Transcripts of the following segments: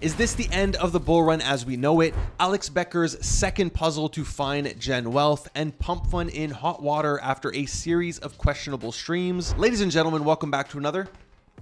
Is this the end of the bull run as we know it? Alex Becker's second puzzle to find Gen Wealth, and pumpfun in hot water after a series of questionable streams. Ladies and gentlemen, welcome back to another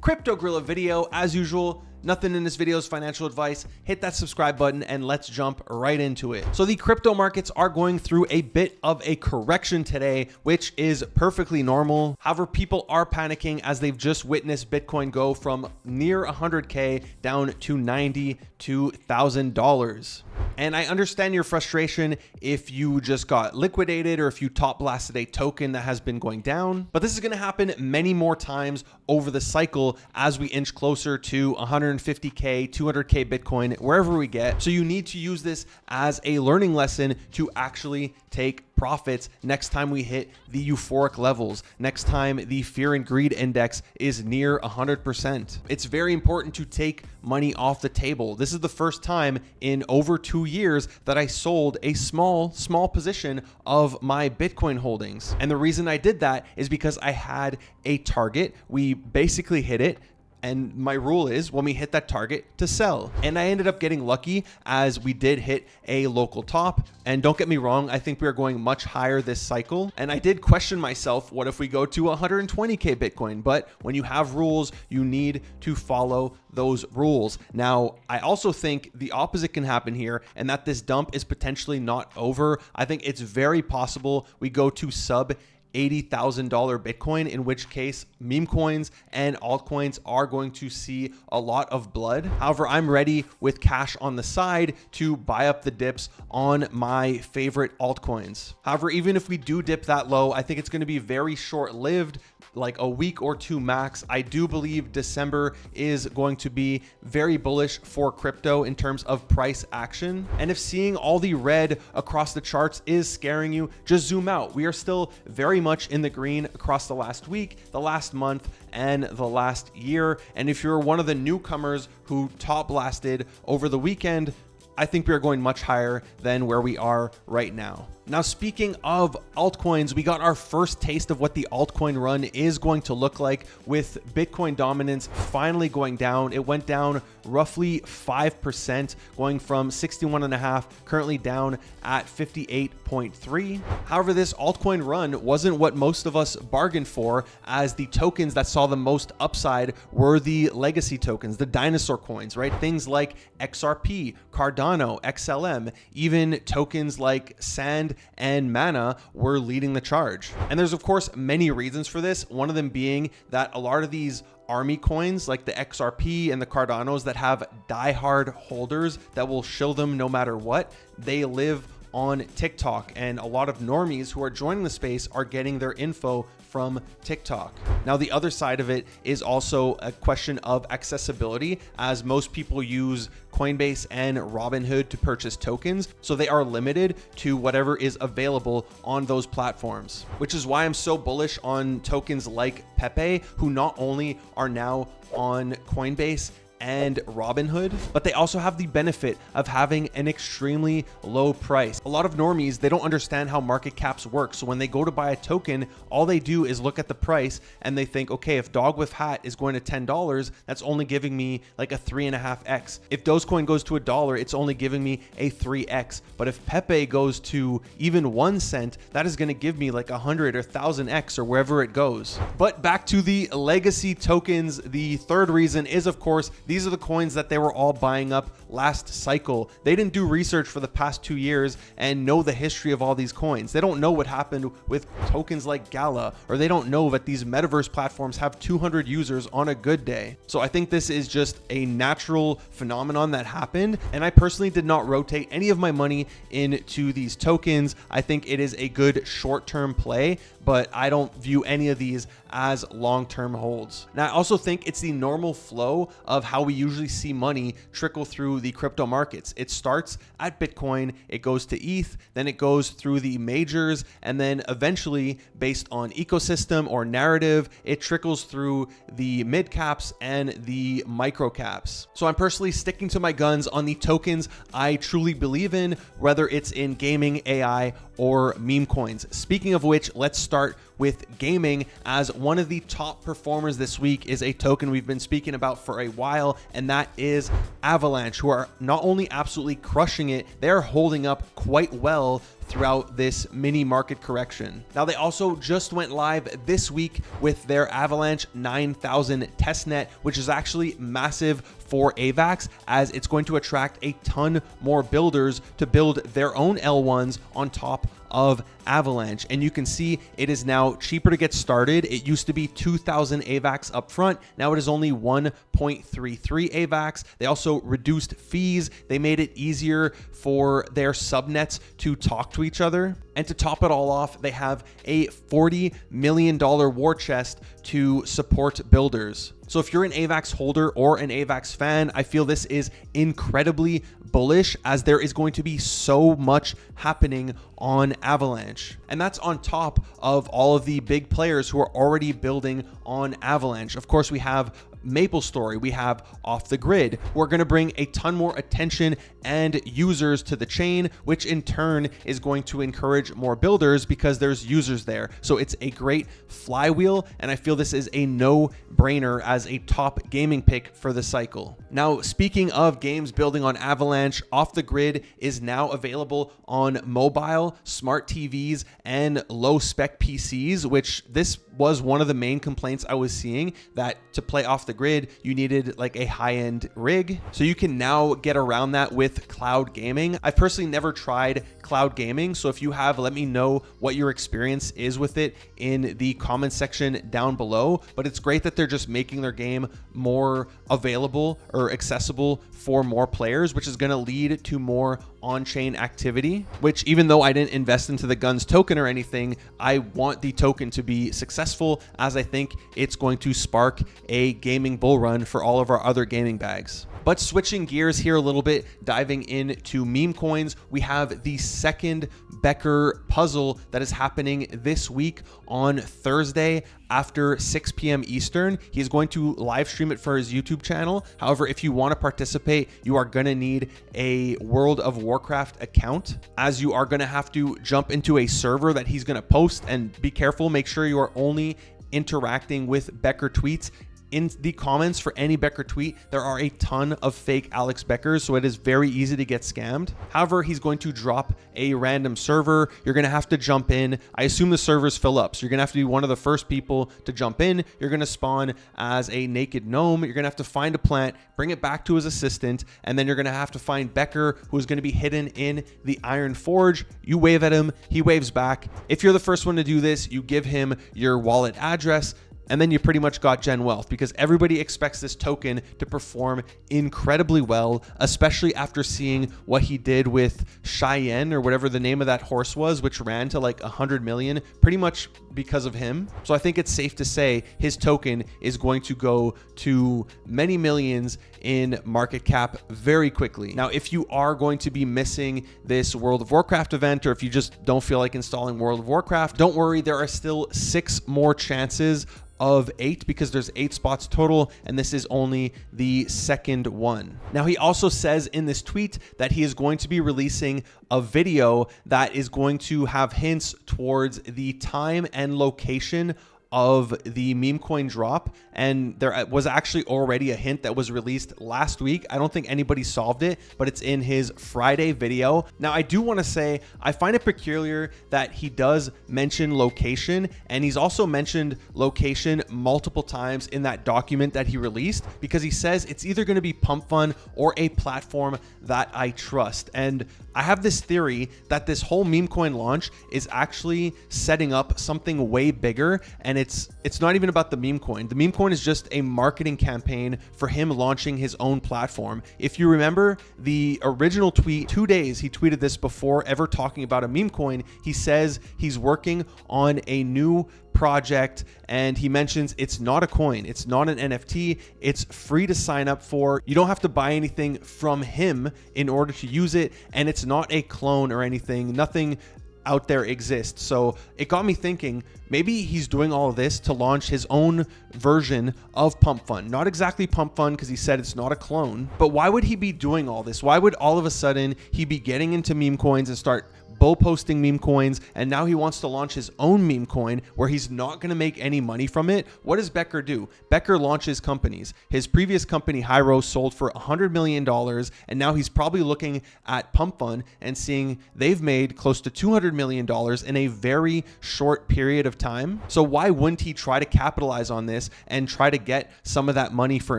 Crypto Gorilla video. As usual, nothing in this video is financial advice. Hit that subscribe button and let's jump right into it. So the crypto markets are going through a bit of a correction today, which is perfectly normal. However, people are panicking as they've just witnessed Bitcoin go from near 100K down to $92,000. And I understand your frustration if you just got liquidated or if you top blasted a token that has been going down. But this is going to happen many more times over the cycle as we inch closer to 150K, 200K Bitcoin, wherever we get. So you need to use this as a learning lesson to actually take profits next time we hit the euphoric levels, next time the fear and greed index is near 100%. It's very important to take money off the table. This is the first time in over 2 years that I sold a small position of my Bitcoin holdings. And the reason I did that is because I had a target. We basically hit it. And my rule is when we hit that target to sell. And I ended up getting lucky as we did hit a local top. And don't get me wrong, I think we are going much higher this cycle. And I did question myself, what if we go to 120K Bitcoin? But when you have rules, you need to follow those rules. Now, I also think the opposite can happen here, and that this dump is potentially not over. I think it's very possible we go to sub $80,000 Bitcoin, in which case Memecoins and altcoins are going to see a lot of blood. However, I'm ready with cash on the side to buy up the dips on my favorite altcoins. However, even if we do dip that low, I think it's going to be very short-lived, like a week or two max. I do believe December is going to be very bullish for crypto in terms of price action. And if seeing all the red across the charts is scaring you, just zoom out. We are still very much in the green across the last week, the last month, and the last year. And if you're one of the newcomers who top blasted over the weekend, I think we are going much higher than where we are right now. Now, speaking of altcoins, we got our first taste of what the altcoin run is going to look like, with Bitcoin dominance finally going down. It went down roughly 5%, going from 61.5, currently down at 58.3. However, this altcoin run wasn't what most of us bargained for, as the tokens that saw the most upside were the legacy tokens, the dinosaur coins, right? Things like XRP, Cardano, XLM, even tokens like Sand and Mana were leading the charge. And there's of course many reasons for this. One of them being that a lot of these army coins like the XRP and the Cardanos that have diehard holders that will shill them no matter what, they live on TikTok, and a lot of normies who are joining the space are getting their info from TikTok. Now, the other side of it is also a question of accessibility, as most people use Coinbase and Robinhood to purchase tokens, so they are limited to whatever is available on those platforms, which is why I'm so bullish on tokens like Pepe, who not only are now on Coinbase and Robinhood, but they also have the benefit of having an extremely low price. A lot of normies, they don't understand how market caps work. So when they go to buy a token, all they do is look at the price and they think, okay, if Dog with Hat is going to $10, that's only giving me like a 3.5x. If Dogecoin goes to $1, it's only giving me a 3x. But if Pepe goes to even 1 cent, that is going to give me like 100 or 1000x or wherever it goes. But back to the legacy tokens, the third reason is, of course, these are the coins that they were all buying up last cycle. They didn't do research for the past 2 years and know the history of all these coins. They don't know what happened with tokens like Gala, or they don't know that these metaverse platforms have 200 users on a good day. So I think this is just a natural phenomenon that happened. And I personally did not rotate any of my money into these tokens. I think it is a good short-term play, but I don't view any of these as long-term holds. Now, I also think it's the normal flow of how we usually see money trickle through the crypto markets. It starts at Bitcoin, it goes to ETH, then it goes through the majors, and then eventually, based on ecosystem or narrative, it trickles through the mid caps and the micro caps. So I'm personally sticking to my guns on the tokens I truly believe in, whether it's in gaming, AI, or meme coins. Speaking of which, let's start with gaming, as one of the top performers this week is a token we've been speaking about for a while, and that is Avalanche, who are not only absolutely crushing it, they're holding up quite well throughout this mini market correction. Now, they also just went live this week with their Avalanche 9000 testnet, which is actually massive for AVAX, as it's going to attract a ton more builders to build their own L1s on top of Avalanche. And you can see it is now cheaper to get started. It used to be 2,000 AVAX up front. Now it is only 1.33 AVAX. They also reduced fees. They made it easier for their subnets to talk to each other. And to top it all off, they have a $40 million war chest to support builders. So if you're an AVAX holder or an AVAX fan, I feel this is incredibly bullish, as there is going to be so much happening on Avalanche. And that's on top of all of the big players who are already building on Avalanche. Of course, we have MapleStory, we have Off the Grid. We're going to bring a ton more attention and users to the chain, which in turn is going to encourage more builders because there's users there. So it's a great flywheel, and I feel this is a no-brainer as a top gaming pick for the cycle. Now, speaking of games building on Avalanche, Off the Grid is now available on mobile, smart TVs, and low-spec PCs, which this was one of the main complaints I was seeing, that to play Off the Grid, you needed like a high-end rig. So you can now get around that with cloud gaming. I've personally never tried cloud gaming, so if you have, let me know what your experience is with it in the comment section down below. But it's great that they're just making their game more available or accessible for more players, which is going to lead to more on-chain activity, which, even though I didn't invest into the Guns token or anything, I want the token to be successful, as I think it's going to spark a gaming bull run for all of our other gaming bags. But switching gears here a little bit, diving into Memecoins, we have the second Becker puzzle that is happening this week on Thursday after 6 p.m. Eastern. He's going to live stream it for his YouTube channel. However, if you want to participate, you are going to need a World of Warcraft account, as you are going to have to jump into a server that he's going to post. And be careful, make sure you are only interacting with Becker tweets. In the comments for any Becker tweet, there are a ton of fake Alex Beckers, so it is very easy to get scammed. However, he's going to drop a random server. You're going to have to jump in. I assume the servers fill up, so you're going to have to be one of the first people to jump in. You're going to spawn as a naked gnome. You're going to have to find a plant, bring it back to his assistant, and then you're going to have to find Becker, who is going to be hidden in the Iron Forge. You wave at him, he waves back. If you're the first one to do this, you give him your wallet address, and then you pretty much got Gen Wealth, because everybody expects this token to perform incredibly well, especially after seeing what he did with Cheyenne, or whatever the name of that horse was, which ran to like 100 million, pretty much because of him. So I think it's safe to say his token is going to go to many millions in market cap very quickly. Now, if you are going to be missing this World of Warcraft event, or if you just don't feel like installing World of Warcraft, don't worry, there are still 6 more chances of 8, because there's 8 spots total, and this is only the second one. Now, he also says in this tweet that he is going to be releasing a video that is going to have hints towards the time and location of the Memecoin drop, and there was actually already a hint that was released last week. I don't think anybody solved it, but it's in his Friday video. Now, I do want to say I find it peculiar that he does mention location, and he's also mentioned location multiple times in that document that he released, because he says it's either going to be pumpfun or a platform that I trust. And I have this theory that this whole Memecoin launch is actually setting up something way bigger, and it's not even about the Memecoin. The Memecoin is just a marketing campaign for him launching his own platform. If you remember the original tweet, 2 days he tweeted this before ever talking about a Memecoin. He says he's working on a new project, and he mentions it's not a coin, it's not an NFT, it's free to sign up for. You don't have to buy anything from him in order to use it, and it's not a clone or anything. Nothing out there exists. So it got me thinking, maybe he's doing all of this to launch his own version of pumpfun. Not exactly pumpfun, because he said it's not a clone, but why would he be doing all this? Why would all of a sudden he be getting into meme coins and start bull posting meme coins, and now he wants to launch his own meme coin where he's not going to make any money from it. What does Becker do? Becker launches companies. His previous company, Hyro, sold for $100 million, and now he's probably looking at pumpfun and seeing they've made close to $200 million in a very short period of time. So why wouldn't he try to capitalize on this and try to get some of that money for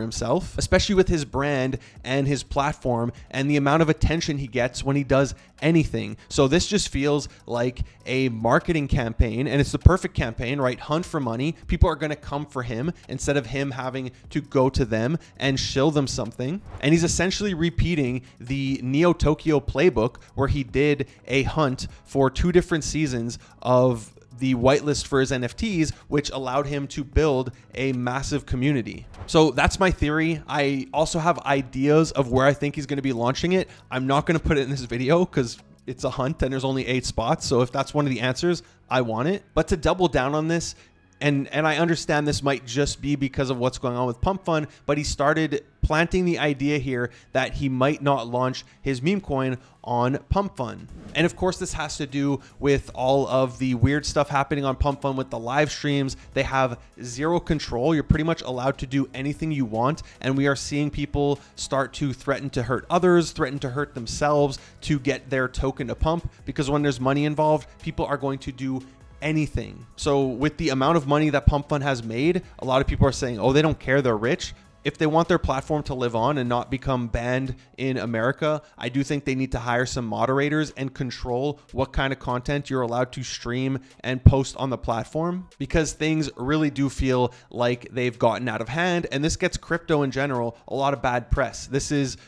himself, especially with his brand and his platform and the amount of attention he gets when he does anything? So this just feels like a marketing campaign, and it's the perfect campaign, right? Hunt for money. People are going to come for him instead of him having to go to them and shill them something. And he's essentially repeating the Neo Tokyo playbook where he did a hunt for 2 different seasons of the whitelist for his NFTs, which allowed him to build a massive community. So that's my theory. I also have ideas of where I think he's going to be launching it. I'm not going to put it in this video because it's a hunt and there's only 8 spots. So if that's one of the answers, I want it. But to double down on this, and I understand this might just be because of what's going on with pumpfun, but he started planting the idea here that he might not launch his meme coin on pumpfun. And of course, this has to do with all of the weird stuff happening on pumpfun with the live streams. They have zero control. You're pretty much allowed to do anything you want. And we are seeing people start to threaten to hurt others, threaten to hurt themselves to get their token to pump, because when there's money involved, people are going to do anything. So with the amount of money that pumpfun has made, a lot of people are saying, oh, they don't care, they're rich. If they want their platform to live on and not become banned in America, I do think they need to hire some moderators and control what kind of content you're allowed to stream and post on the platform, because things really do feel like they've gotten out of hand. And this gets crypto in general a lot of bad press. This is,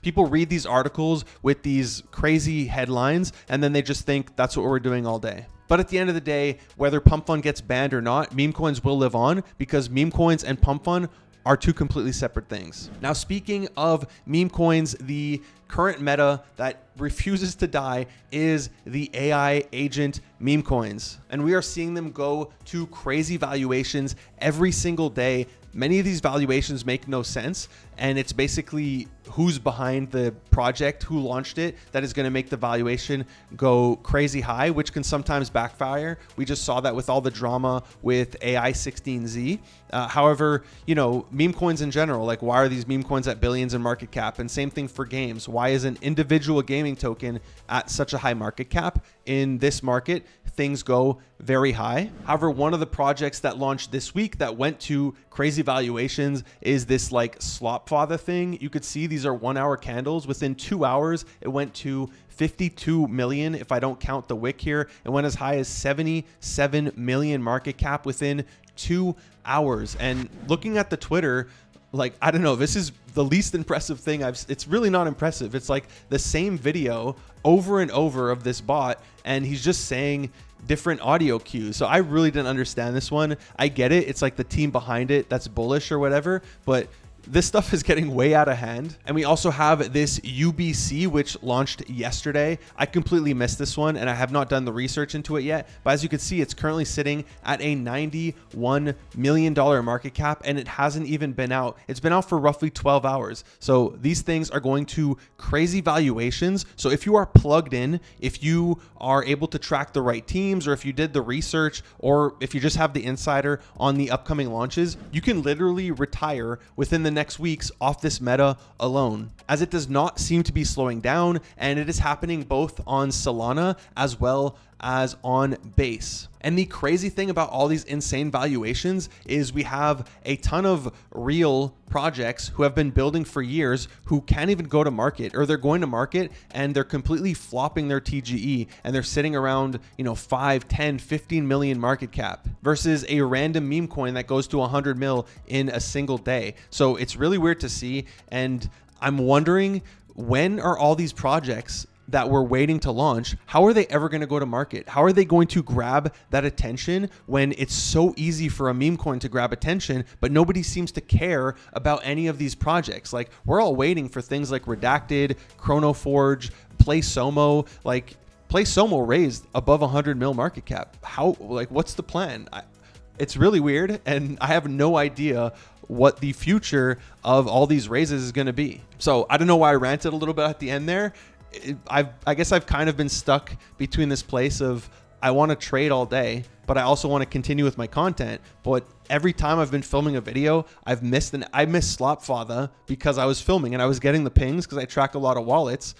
people read these articles with these crazy headlines and then they just think that's what we're doing all day. But at the end of the day, whether pumpfun gets banned or not, meme coins will live on, because meme coins and pumpfun are 2 completely separate things. Now, speaking of meme coins, the current meta that refuses to die is the AI Agent Memecoins. And we are seeing them go to crazy valuations every single day. Many of these valuations make no sense, and it's basically who's behind the project, who launched it, that is going to make the valuation go crazy high, which can sometimes backfire. We just saw that with all the drama with AI16Z. However, meme coins in general, like, why are these meme coins at billions in market cap? And same thing for games. Why is an individual gaming token at such a high market cap? In this market, things go very high. However, one of the projects that launched this week that went to crazy valuations is this like slop father thing. You could see these are 1-hour candles. Within 2 hours, it went to 52 million. If I don't count the wick here, it went as high as 77 million market cap within 2 hours. And looking at the Twitter, like, I don't know, this is the least impressive thing it's really not impressive. It's like the same video over and over of this bot, and he's just saying different audio cues. So I really didn't understand this one. I get it. It's like the team behind it that's bullish or whatever, but this stuff is getting way out of hand. And we also have this UBC, which launched yesterday. I completely missed this one and I have not done the research into it yet. But as you can see, it's currently sitting at a $91 million market cap, and it hasn't even been out. It's been out for roughly 12 hours. So these things are going to crazy valuations. So if you are plugged in, if you are able to track the right teams, or if you did the research, or if you just have the insider on the upcoming launches, you can literally retire within the next weeks off this meta alone, as it does not seem to be slowing down, and it is happening both on Solana as well as on Base. And the crazy thing about all these insane valuations is we have a ton of real projects who have been building for years who can't even go to market, or they're going to market and they're completely flopping their TGE and they're sitting around 5, 10, 15 million market cap, versus a random meme coin that goes to 100 mil in a single day. So it's really weird to see, and I'm wondering, when are all these projects that we're waiting to launch, how are they ever going to go to market? How are they going to grab that attention when it's so easy for a meme coin to grab attention, but nobody seems to care about any of these projects? Like, we're all waiting for things like Redacted, Chronoforge, PlaySomo. Like, PlaySomo raised above 100 mil market cap. What's the plan? It's really weird, and I have no idea what the future of all these raises is going to be. So I don't know why I ranted a little bit at the end there. I guess I've kind of been stuck between this place of I want to trade all day, but I also want to continue with my content. But every time I've been filming a video, I missed Slopfather because I was filming and I was getting the pings because I track a lot of wallets,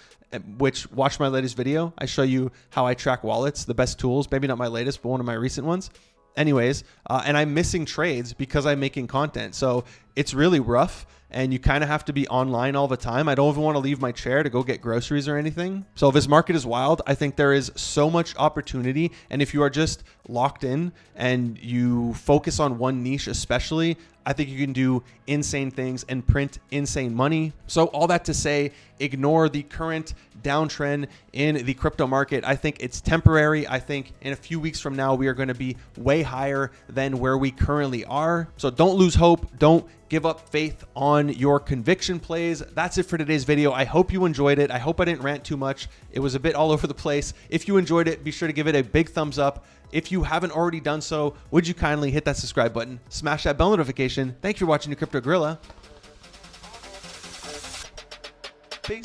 which watch my latest video. I show you how I track wallets, the best tools, maybe not my latest, but one of my recent ones. Anyways, and I'm missing trades because I'm making content. So it's really rough. And you kind of have to be online all the time. I don't even want to leave my chair to go get groceries or anything. So this market is wild. I think there is so much opportunity. And if you are just locked in and you focus on one niche especially, I think you can do insane things and print insane money. So all that to say, ignore the current downtrend in the crypto market. I think it's temporary. I think in a few weeks from now, we are going to be way higher than where we currently are. So don't lose hope. Don't give up faith on your conviction plays. That's it for today's video. I hope you enjoyed it. I hope I didn't rant too much. It was a bit all over the place. If you enjoyed it, be sure to give it a big thumbs up. If you haven't already done so, would you kindly hit that subscribe button, smash that bell notification. Thank you for watching the Crypto Gorilla. Peace.